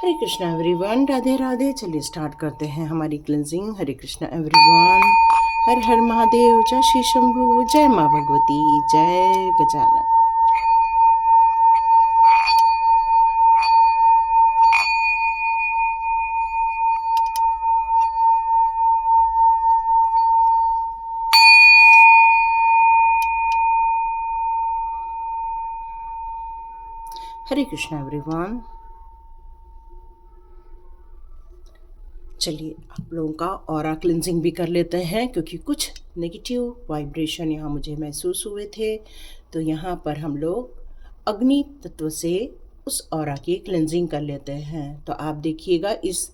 हरे Krishna everyone, Radhe Radhe. चलिए start करते हैं हमारी क्लिनजिंग। हरे कृष्णा एवरीवन, हर हर महादेव, जय श्री शंभू, जय माँ भगवती, जय गजानन। हरे कृष्णा एवरीवन, चलिए आप लोगों का ऑरा क्लिनजिंग भी कर लेते हैं, क्योंकि कुछ नेगेटिव वाइब्रेशन यहाँ मुझे महसूस हुए थे। तो यहाँ पर हम लोग अग्नि तत्व से उस ऑरा की क्लिनजिंग कर लेते हैं। तो आप देखिएगा, इस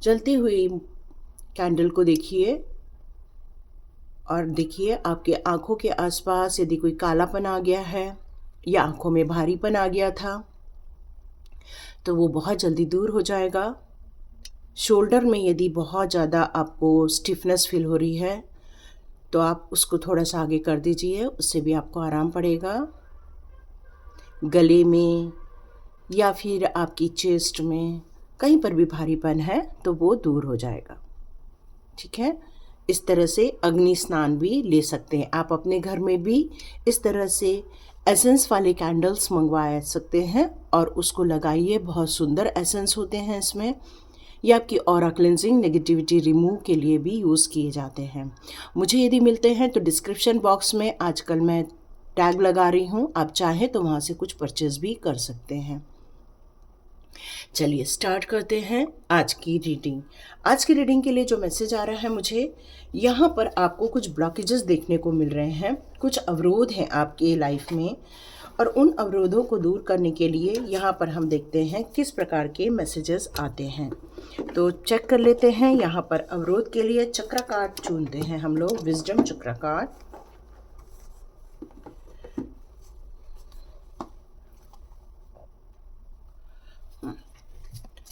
जलती हुई कैंडल को देखिए और देखिए आपके आँखों के आसपास यदि कोई कालापन आ गया है या आँखों में भारीपन आ गया था तो वो बहुत जल्दी दूर हो जाएगा। शोल्डर में यदि बहुत ज़्यादा आपको स्टिफनेस फील हो रही है तो आप उसको थोड़ा सा आगे कर दीजिए, उससे भी आपको आराम पड़ेगा। गले में या फिर आपकी चेस्ट में कहीं पर भी भारीपन है तो वो दूर हो जाएगा। ठीक है, इस तरह से अग्नि स्नान भी ले सकते हैं आप। अपने घर में भी इस तरह से एसेंस वाले कैंडल्स मंगवा सकते हैं और उसको लगाइए। बहुत सुंदर एसेंस होते हैं इसमें। ये आपकी ऑरा क्लिनजिंग, नेगेटिविटी रिमूव के लिए भी यूज़ किए जाते हैं। मुझे यदि मिलते हैं तो डिस्क्रिप्शन बॉक्स में आजकल मैं टैग लगा रही हूँ, आप चाहें तो वहाँ से कुछ परचेज भी कर सकते हैं। चलिए स्टार्ट करते हैं आज की रीडिंग। आज की रीडिंग के लिए जो मैसेज आ रहा है मुझे, यहाँ पर आपको कुछ ब्लॉकेजेस देखने को मिल रहे हैं, कुछ अवरोध हैं आपके लाइफ में, और उन अवरोधों को दूर करने के लिए यहाँ पर हम देखते हैं किस प्रकार के मैसेजेस आते हैं। तो चेक कर लेते हैं। यहाँ पर अवरोध के लिए चक्र कार्ड चुनते हैं हम लोग, विजडम चक्र कार्ड।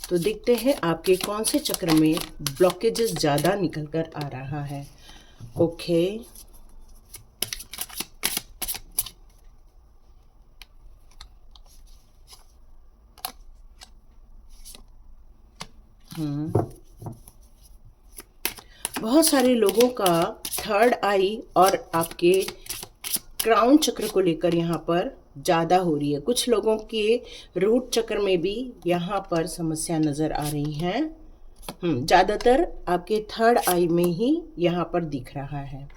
तो देखते हैं आपके कौन से चक्र में ब्लॉकेजेस ज़्यादा निकल कर आ रहा है। ओके, बहुत सारे लोगों का थर्ड आई और आपके क्राउन चक्र को लेकर यहाँ पर ज़्यादा हो रही है। कुछ लोगों के रूट चक्र में भी यहाँ पर समस्या नज़र आ रही है। ज़्यादातर आपके थर्ड आई में ही यहाँ पर दिख रहा है।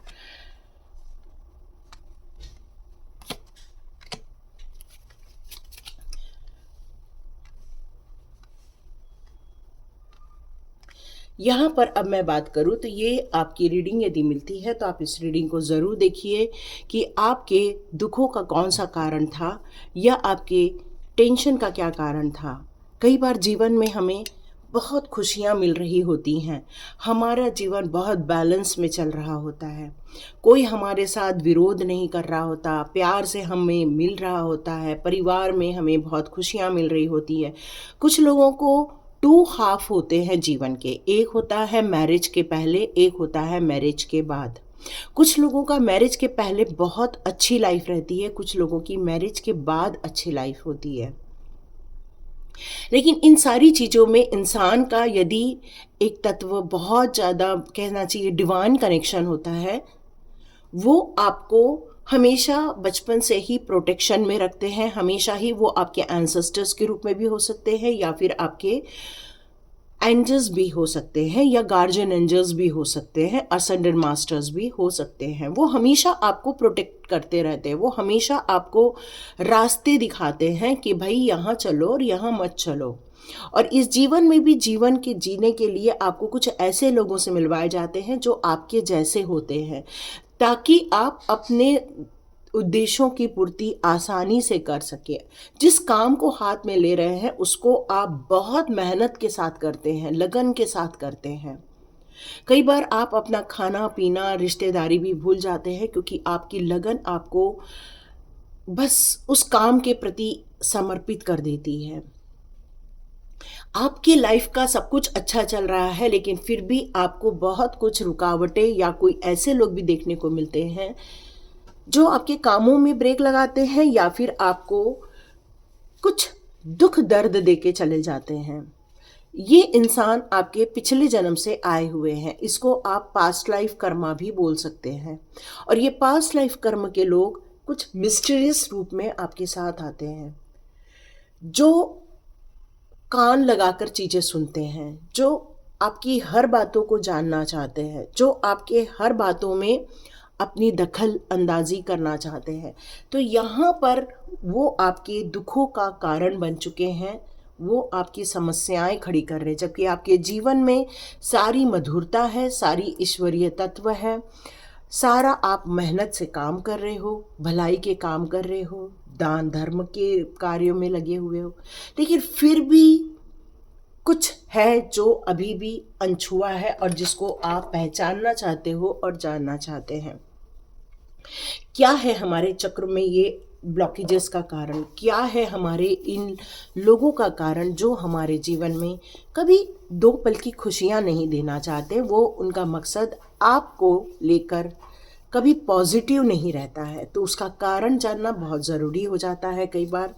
यहाँ पर अब मैं बात करूँ तो ये आपकी रीडिंग यदि मिलती है तो आप इस रीडिंग को ज़रूर देखिए कि आपके दुखों का कौन सा कारण था या आपके टेंशन का क्या कारण था। कई बार जीवन में हमें बहुत खुशियाँ मिल रही होती हैं, हमारा जीवन बहुत बैलेंस में चल रहा होता है, कोई हमारे साथ विरोध नहीं कर रहा होता, प्यार से हमें मिल रहा होता है, परिवार में हमें बहुत खुशियाँ मिल रही होती है। कुछ लोगों को टू हाफ होते हैं जीवन के, एक होता है मैरिज के पहले, एक होता है मैरिज के बाद। कुछ लोगों का मैरिज के पहले बहुत अच्छी लाइफ रहती है, कुछ लोगों की मैरिज के बाद अच्छी लाइफ होती है। लेकिन इन सारी चीज़ों में इंसान का यदि एक तत्व बहुत ज़्यादा कहना चाहिए डिवाइन कनेक्शन होता है, वो आपको हमेशा बचपन से ही प्रोटेक्शन में रखते हैं। हमेशा ही वो आपके एंसेस्टर्स के रूप में भी हो सकते हैं या फिर आपके एंजल्स भी हो सकते हैं या गार्जियन एंजल्स भी हो सकते हैं, असेंडेंट मास्टर्स भी हो सकते हैं। वो हमेशा आपको प्रोटेक्ट करते रहते हैं, वो हमेशा आपको रास्ते दिखाते हैं कि भाई यहाँ चलो और यहाँ मत चलो। और इस जीवन में भी जीवन के जीने के लिए आपको कुछ ऐसे लोगों से मिलवाए जाते हैं जो आपके जैसे होते हैं, ताकि आप अपने उद्देश्यों की पूर्ति आसानी से कर सके। जिस काम को हाथ में ले रहे हैं उसको आप बहुत मेहनत के साथ करते हैं, लगन के साथ करते हैं। कई बार आप अपना खाना पीना रिश्तेदारी भी भूल जाते हैं, क्योंकि आपकी लगन आपको बस उस काम के प्रति समर्पित कर देती है। आपकी लाइफ का सब कुछ अच्छा चल रहा है, लेकिन फिर भी आपको बहुत कुछ रुकावटें या कोई ऐसे लोग भी देखने को मिलते हैं जो आपके कामों में ब्रेक लगाते हैं या फिर आपको कुछ दुख दर्द देके चले जाते हैं। ये इंसान आपके पिछले जन्म से आए हुए हैं, इसको आप पास्ट लाइफ कर्मा भी बोल सकते हैं। और ये पास्ट लाइफ कर्म के लोग कुछ मिस्टीरियस रूप में आपके साथ आते हैं, जो कान लगाकर चीज़ें सुनते हैं, जो आपकी हर बातों को जानना चाहते हैं, जो आपके हर बातों में अपनी दखल अंदाजी करना चाहते हैं। तो यहाँ पर वो आपके दुखों का कारण बन चुके हैं, वो आपकी समस्याएं खड़ी कर रहे हैं, जबकि आपके जीवन में सारी मधुरता है, सारी ईश्वरीय तत्व है, सारा आप मेहनत से काम कर रहे हो, भलाई के काम कर रहे हो, दान धर्म के कार्यों में लगे हुए हो, लेकिन फिर भी कुछ है जो अभी भी अनछुआ है और जिसको आप पहचानना चाहते हो और जानना चाहते हैं। क्या है हमारे चक्र में ये ब्लॉकेजेस का कारण, क्या है हमारे इन लोगों का कारण जो हमारे जीवन में कभी 2 पल की खुशियां नहीं देना चाहते। वो उनका मकसद आपको लेकर कभी पॉजिटिव नहीं रहता है। तो उसका कारण जानना बहुत ज़रूरी हो जाता है कई बार,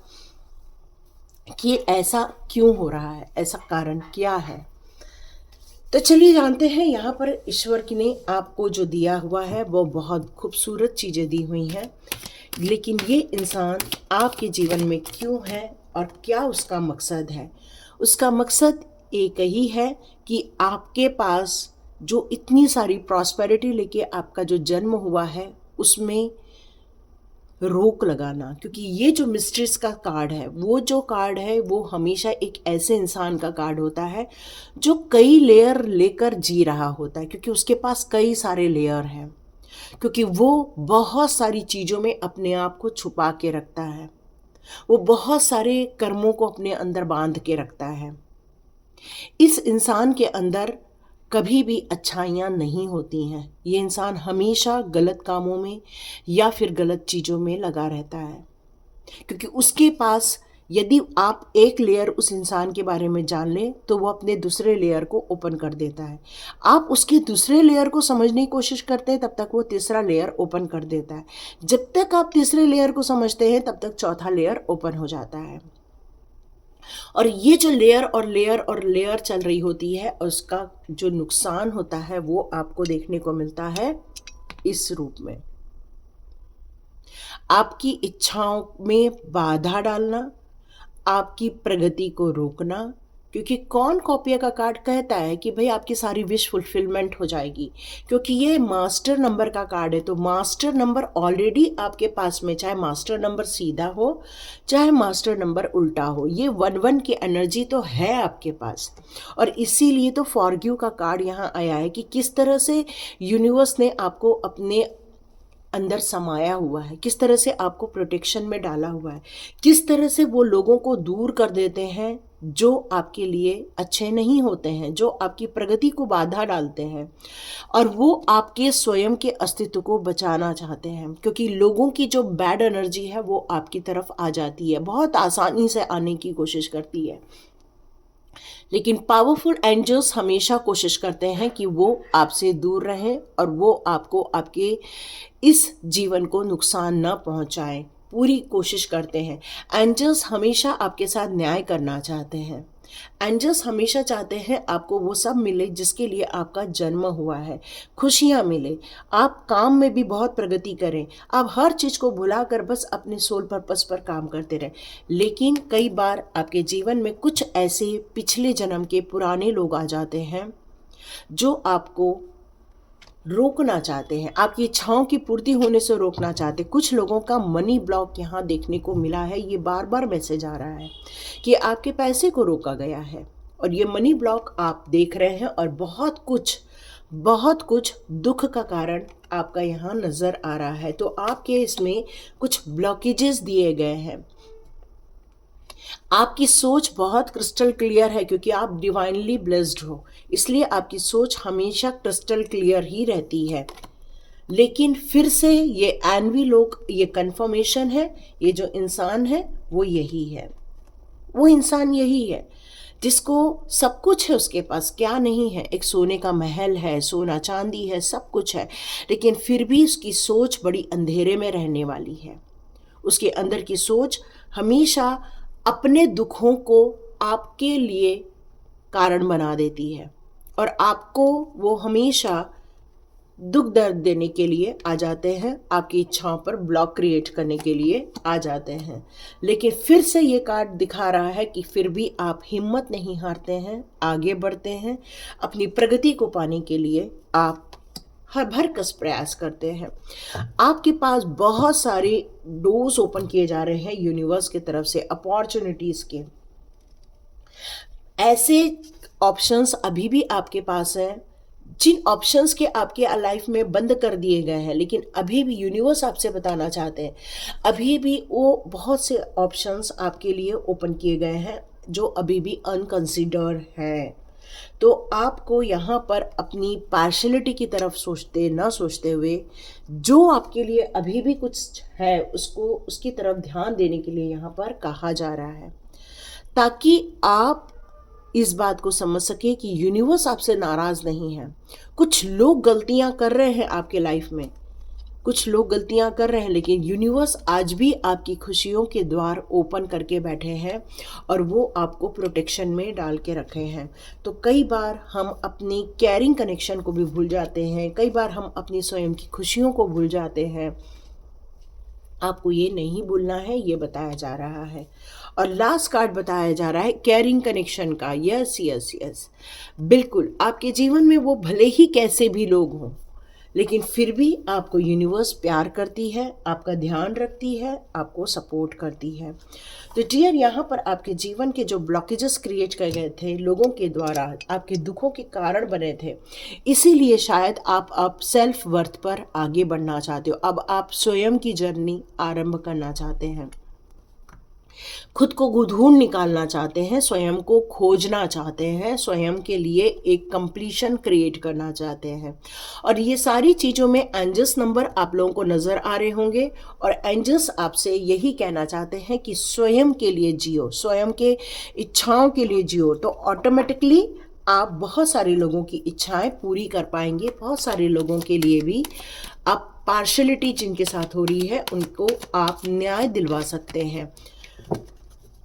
कि ऐसा क्यों हो रहा है, ऐसा कारण क्या है। तो चलिए जानते हैं। यहाँ पर ईश्वर की ने आपको जो दिया हुआ है वो बहुत खूबसूरत चीज़ें दी हुई हैं, लेकिन ये इंसान आपके जीवन में क्यों है और क्या उसका मकसद है। उसका मकसद एक ही है कि आपके पास जो इतनी सारी प्रॉस्पेरिटी लेके आपका जो जन्म हुआ है उसमें रोक लगाना। क्योंकि ये जो मिस्ट्रेस का कार्ड है, वो जो कार्ड है वो हमेशा एक ऐसे इंसान का कार्ड होता है जो कई लेयर लेकर जी रहा होता है, क्योंकि उसके पास कई सारे लेयर हैं, क्योंकि वो बहुत सारी चीज़ों में अपने आप को छुपा के रखता है, वो बहुत सारे कर्मों को अपने अंदर बांध के रखता है। इस इंसान के अंदर कभी भी अच्छाइयाँ नहीं होती हैं। ये इंसान हमेशा गलत कामों में या फिर गलत चीज़ों में लगा रहता है, क्योंकि उसके पास यदि आप एक लेयर उस इंसान के बारे में जान लें तो वो अपने दूसरे लेयर को ओपन कर देता है। आप उसके दूसरे लेयर को समझने की कोशिश करते हैं तब तक वो तीसरा लेयर ओपन कर देता है। जब तक आप तीसरे लेयर को समझते हैं तब तक चौथा लेयर ओपन हो जाता है। और ये जो लेयर और लेयर और लेयर चल रही होती है, उसका जो नुकसान होता है वो आपको देखने को मिलता है इस रूप में। आपकी इच्छाओं में बाधा डालना, आपकी प्रगति को रोकना, क्योंकि कौन कॉपिया का कार्ड कहता है कि भाई आपकी सारी विश फुलफिलमेंट हो जाएगी, क्योंकि ये मास्टर नंबर का कार्ड है। तो मास्टर नंबर ऑलरेडी आपके पास में, चाहे मास्टर नंबर सीधा हो चाहे मास्टर नंबर उल्टा हो, ये 1-1 की एनर्जी तो है आपके पास। और इसीलिए तो फॉरगिव का कार्ड यहाँ आया है कि किस तरह से यूनिवर्स ने आपको अपने अंदर समाया हुआ है, किस तरह से आपको प्रोटेक्शन में डाला हुआ है, किस तरह से वो लोगों को दूर कर देते हैं जो आपके लिए अच्छे नहीं होते हैं, जो आपकी प्रगति को बाधा डालते हैं, और वो आपके स्वयं के अस्तित्व को बचाना चाहते हैं। क्योंकि लोगों की जो बैड एनर्जी है वो आपकी तरफ आ जाती है, बहुत आसानी से आने की कोशिश करती है, लेकिन पावरफुल एंजल्स हमेशा कोशिश करते हैं कि वो आपसे दूर रहें और वो आपको आपके इस जीवन को नुकसान न पहुंचाएं, पूरी कोशिश करते हैं। एंजल्स हमेशा आपके साथ न्याय करना चाहते हैं। एंजल्स हमेशा चाहते हैं आपको वो सब मिले जिसके लिए आपका जन्म हुआ है, खुशियाँ मिले, आप काम में भी बहुत प्रगति करें, आप हर चीज़ को भुलाकर बस अपने सोल पर्पस पर काम करते रहें। लेकिन कई बार आपके जीवन में कुछ ऐसे पिछले जन्म के पुराने लोग आ जाते हैं जो आपको रोकना चाहते हैं, आपकी इच्छाओं की पूर्ति होने से रोकना चाहते हैं। कुछ लोगों का मनी ब्लॉक यहाँ देखने को मिला है, ये बार बार मैसेज आ रहा है कि आपके पैसे को रोका गया है और ये मनी ब्लॉक आप देख रहे हैं, और बहुत कुछ दुख का कारण आपका यहाँ नज़र आ रहा है। तो आपके इसमें कुछ ब्लॉकेजेस दिए गए हैं। आपकी सोच बहुत क्रिस्टल क्लियर है, क्योंकि आप डिवाइनली ब्लेस्ड हो, इसलिए आपकी सोच हमेशा क्रिस्टल क्लियर ही रहती है। लेकिन फिर से ये एनवी लोग, ये कंफर्मेशन है, ये जो इंसान है वो यही है, वो इंसान यही है जिसको सब कुछ है, उसके पास क्या नहीं है, एक सोने का महल है, सोना चांदी है, सब कुछ है, लेकिन फिर भी उसकी सोच बड़ी अंधेरे में रहने वाली है। उसके अंदर की सोच हमेशा अपने दुखों को आपके लिए कारण बना देती है और आपको वो हमेशा दुख दर्द देने के लिए आ जाते हैं, आपकी इच्छाओं पर ब्लॉक क्रिएट करने के लिए आ जाते हैं। लेकिन फिर से ये कार्ड दिखा रहा है कि फिर भी आप हिम्मत नहीं हारते हैं, आगे बढ़ते हैं, अपनी प्रगति को पाने के लिए आप हर भरकस प्रयास करते हैं। आपके पास बहुत सारे डोर्स ओपन किए जा रहे हैं यूनिवर्स की तरफ से, अपॉर्चुनिटीज़ के। ऐसे ऑप्शंस अभी भी आपके पास हैं जिन ऑप्शंस के आपके लाइफ में बंद कर दिए गए हैं, लेकिन अभी भी यूनिवर्स आपसे बताना चाहते हैं अभी भी वो बहुत से ऑप्शंस आपके लिए ओपन किए गए हैं जो अभी भी अनकंसिडर्ड हैं। तो आपको यहाँ पर अपनी पार्शलिटी की तरफ सोचते हुए जो आपके लिए अभी भी कुछ है उसको उसकी तरफ ध्यान देने के लिए यहाँ पर कहा जा रहा है, ताकि आप इस बात को समझ सके कि यूनिवर्स आपसे नाराज़ नहीं है। कुछ लोग गलतियां कर रहे हैं आपके लाइफ में, कुछ लोग गलतियां कर रहे हैं, लेकिन यूनिवर्स आज भी आपकी खुशियों के द्वार ओपन करके बैठे हैं और वो आपको प्रोटेक्शन में डाल के रखे हैं। तो कई बार हम अपनी कैरिंग कनेक्शन को भी भूल जाते हैं, कई बार हम अपनी स्वयं की खुशियों को भूल जाते हैं। आपको ये नहीं भूलना है, ये बताया जा रहा है। और लास्ट कार्ड बताया जा रहा है कैरिंग कनेक्शन का। यस यस यस, बिल्कुल आपके जीवन में वो भले ही कैसे भी लोग हों, लेकिन फिर भी आपको यूनिवर्स प्यार करती है, आपका ध्यान रखती है, आपको सपोर्ट करती है। तो डियर, यहाँ पर आपके जीवन के जो ब्लॉकेजेस क्रिएट कर गए थे लोगों के द्वारा, आपके दुखों के कारण बने थे, इसीलिए शायद आप अब सेल्फ वर्थ पर आगे बढ़ना चाहते हो। अब आप स्वयं की जर्नी आरंभ करना चाहते हैं, खुद को ढूंढ निकालना चाहते हैं, स्वयं को खोजना चाहते हैं, स्वयं के लिए एक कंप्लीशन क्रिएट करना चाहते हैं। और ये सारी चीज़ों में एंजल्स नंबर आप लोगों को नज़र आ रहे होंगे और एंजल्स आपसे यही कहना चाहते हैं कि स्वयं के लिए जियो, स्वयं के इच्छाओं के लिए जियो, तो ऑटोमेटिकली आप बहुत सारे लोगों की इच्छाएं पूरी कर पाएंगे। बहुत सारे लोगों के लिए भी आप पार्शलिटी जिनके साथ हो रही है उनको आप न्याय दिलवा सकते हैं।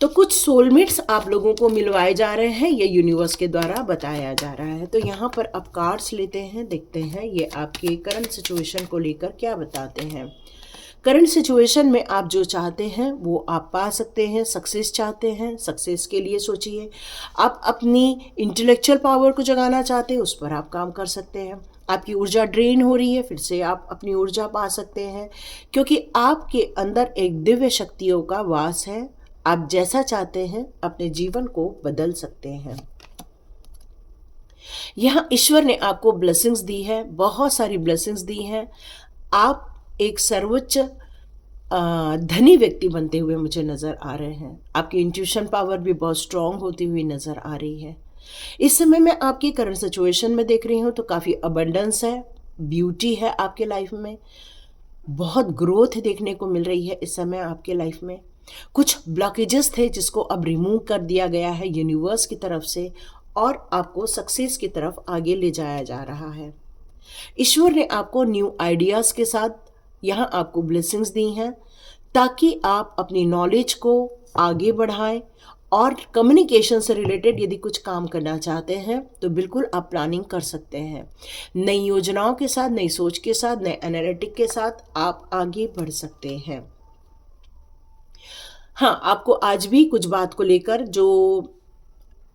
तो कुछ सोलमेट्स आप लोगों को मिलवाए जा रहे हैं, ये यूनिवर्स के द्वारा बताया जा रहा है। तो यहाँ पर अब कार्ड्स लेते हैं, देखते हैं ये आपके करंट सिचुएशन को लेकर क्या बताते हैं। करंट सिचुएशन में आप जो चाहते हैं वो आप पा सकते हैं। सक्सेस चाहते हैं, सक्सेस के लिए सोचिए। आप अपनी इंटेलेक्चुअल पावर को जगाना चाहते हैं, उस पर आप काम कर सकते हैं। आपकी ऊर्जा ड्रेन हो रही है, फिर से आप अपनी ऊर्जा पा सकते हैं, क्योंकि आपके अंदर एक दिव्य शक्तियों का वास है। आप जैसा चाहते हैं अपने जीवन को बदल सकते हैं। यहाँ ईश्वर ने आपको ब्लेसिंग्स दी है, बहुत सारी ब्लेसिंग्स दी हैं। आप एक सर्वोच्च धनी व्यक्ति बनते हुए मुझे नज़र आ रहे हैं। आपकी इंट्यूशन पावर भी बहुत स्ट्रांग होती हुई नज़र आ रही है। इस समय मैं आपकी करंट सिचुएशन में देख रही हूँ तो काफ़ी अबंडेंस है, ब्यूटी है आपके लाइफ में, बहुत ग्रोथ देखने को मिल रही है इस समय आपके लाइफ में। कुछ ब्लॉकेजेस थे जिसको अब रिमूव कर दिया गया है यूनिवर्स की तरफ से और आपको सक्सेस की तरफ आगे ले जाया जा रहा है। ईश्वर ने आपको न्यू आइडियाज़ के साथ यहाँ आपको ब्लेसिंग्स दी हैं ताकि आप अपनी नॉलेज को आगे बढ़ाएं और कम्युनिकेशन से रिलेटेड यदि कुछ काम करना चाहते हैं तो बिल्कुल आप प्लानिंग कर सकते हैं। नई योजनाओं के साथ, नई सोच के साथ, नए एनालिटिक के साथ आप आगे बढ़ सकते हैं। हाँ, आपको आज भी कुछ बात को लेकर जो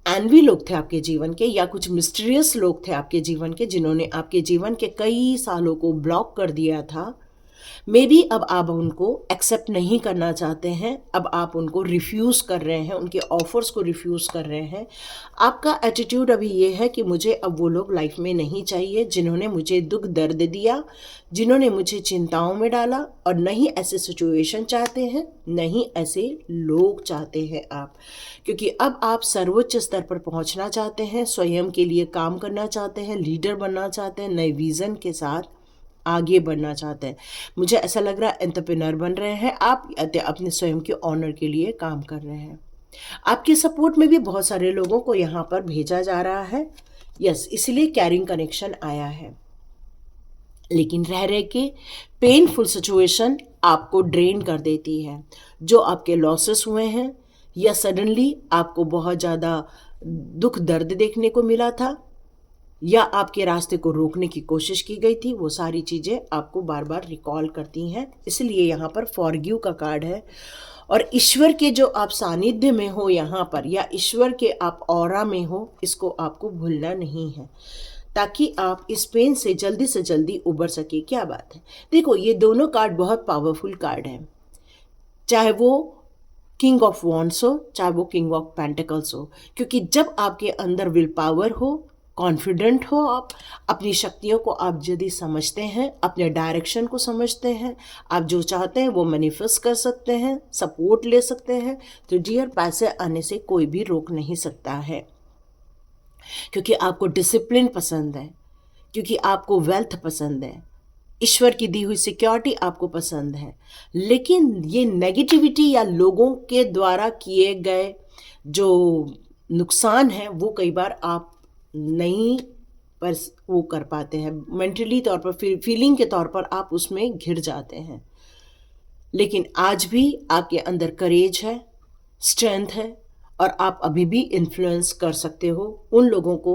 एनवी लोग थे आपके जीवन के या कुछ मिस्टीरियस लोग थे आपके जीवन के जिन्होंने आपके जीवन के कई सालों को ब्लॉक कर दिया था, मे बी अब आप उनको एक्सेप्ट नहीं करना चाहते हैं, अब आप उनको रिफ्यूज़ कर रहे हैं, उनके ऑफर्स को रिफ्यूज़ कर रहे हैं। आपका एटीट्यूड अभी ये है कि मुझे अब वो लोग लाइफ में नहीं चाहिए जिन्होंने मुझे दुख दर्द दिया, जिन्होंने मुझे चिंताओं में डाला, और नहीं ऐसे सिचुएशन चाहते हैं, नहीं ऐसे लोग चाहते हैं आप, क्योंकि अब आप सर्वोच्च स्तर पर पहुंचना चाहते हैं, स्वयं के लिए काम करना चाहते हैं, लीडर बनना चाहते हैं, नए विज़न के साथ आगे बढ़ना चाहते हैं। मुझे ऐसा लग रहा है एंटरप्रेन्योर बन रहे हैं आप, अपने स्वयं के ऑनर के लिए काम कर रहे हैं। आपके सपोर्ट में भी बहुत सारे लोगों को यहाँ पर भेजा जा रहा है। यस, इसलिए कैरिंग कनेक्शन आया है। लेकिन रह रह के पेनफुल सिचुएशन आपको ड्रेन कर देती है। जो आपके लॉसेस हुए हैं या सडनली आपको बहुत ज़्यादा दुख दर्द देखने को मिला था या आपके रास्ते को रोकने की कोशिश की गई थी, वो सारी चीज़ें आपको बार बार रिकॉल करती हैं। इसलिए यहाँ पर फॉरगिव का कार्ड है। और ईश्वर के जो आप सानिध्य में हो यहाँ पर, या ईश्वर के आप ऑरा में हो, इसको आपको भूलना नहीं है, ताकि आप इस पेन से जल्दी उबर सके। क्या बात है। देखो, ये दोनों कार्ड बहुत पावरफुल कार्ड हैं, चाहे वो किंग ऑफ वॉन्ड्स हो, चाहे वो किंग ऑफ पेंटिकल्स हो, क्योंकि जब आपके अंदर विल पावर हो, कॉन्फिडेंट हो, आप अपनी शक्तियों को आप यदि समझते हैं, अपने डायरेक्शन को समझते हैं, आप जो चाहते हैं वो मैनिफेस्ट कर सकते हैं, सपोर्ट ले सकते हैं, तो डियर पैसे आने से कोई भी रोक नहीं सकता है। क्योंकि आपको डिसिप्लिन पसंद है, क्योंकि आपको वेल्थ पसंद है, ईश्वर की दी हुई सिक्योरिटी आपको पसंद है। लेकिन ये नेगेटिविटी या लोगों के द्वारा किए गए जो नुकसान है, वो कई बार आप नहीं पर वो कर पाते हैं, मेंटली तौर पर, फीलिंग के तौर पर आप उसमें घिर जाते हैं। लेकिन आज भी आपके अंदर करेज है, स्ट्रेंथ है, और आप अभी भी इन्फ्लुएंस कर सकते हो, उन लोगों को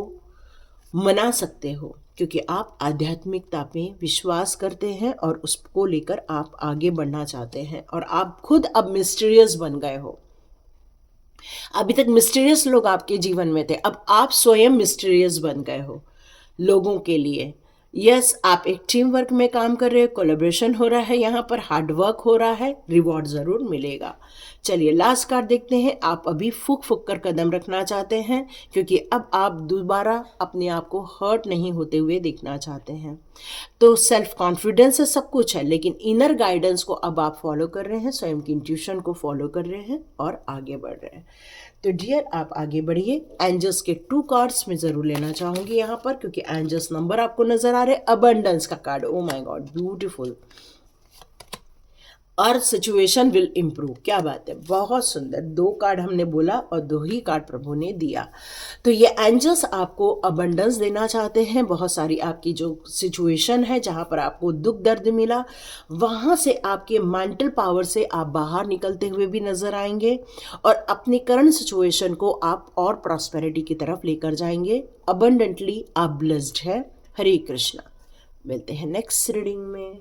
मना सकते हो, क्योंकि आप आध्यात्मिकता में विश्वास करते हैं और उसको लेकर आप आगे बढ़ना चाहते हैं। और आप खुद अब मिस्टीरियस बन गए हो। अभी तक मिस्टीरियस लोग आपके जीवन में थे, अब आप स्वयं मिस्टीरियस बन गए हो लोगों के लिए। यस, आप एक टीम वर्क में काम कर रहे हो, कोलैबोरेशन हो रहा है, यहाँ पर हार्ड वर्क हो रहा है, रिवॉर्ड ज़रूर मिलेगा। चलिए लास्ट कार्ड देखते हैं। आप अभी फूक फूक कर कदम रखना चाहते हैं, क्योंकि अब आप दोबारा अपने आप को हर्ट नहीं होते हुए देखना चाहते हैं। तो सेल्फ कॉन्फिडेंस है, सब कुछ है, लेकिन इनर गाइडेंस को अब आप फॉलो कर रहे हैं, स्वयं की इंट्यूशन को फॉलो कर रहे हैं और आगे बढ़ रहे हैं। तो डियर, आप आगे बढ़िए। एंजल्स के 2 कार्ड्स में ज़रूर लेना चाहूँगी यहाँ पर, क्योंकि एंजल्स नंबर आपको नज़र आ रहे हैं। अबंडेंस का card, oh my God, beautiful. और सिचुएशन विल इम्प्रूव। क्या बात है, बहुत सुंदर। 2 कार्ड हमने बोला और 2 ही कार्ड प्रभु ने दिया। तो ये एंजल्स आपको अबंडेंस देना चाहते हैं। बहुत सारी आपकी जो सिचुएशन है, जहाँ पर आपको दुख दर्द मिला, वहाँ से आपके मेंटल पावर से आप बाहर निकलते हुए भी नजर आएंगे, और अपनी करंट सिचुएशन को आप और प्रॉस्पेरिटी की तरफ लेकर जाएंगे। अबंडेंटली आप ब्लेस्ड है। हरे कृष्णा। मिलते हैं नेक्स्ट रीडिंग में।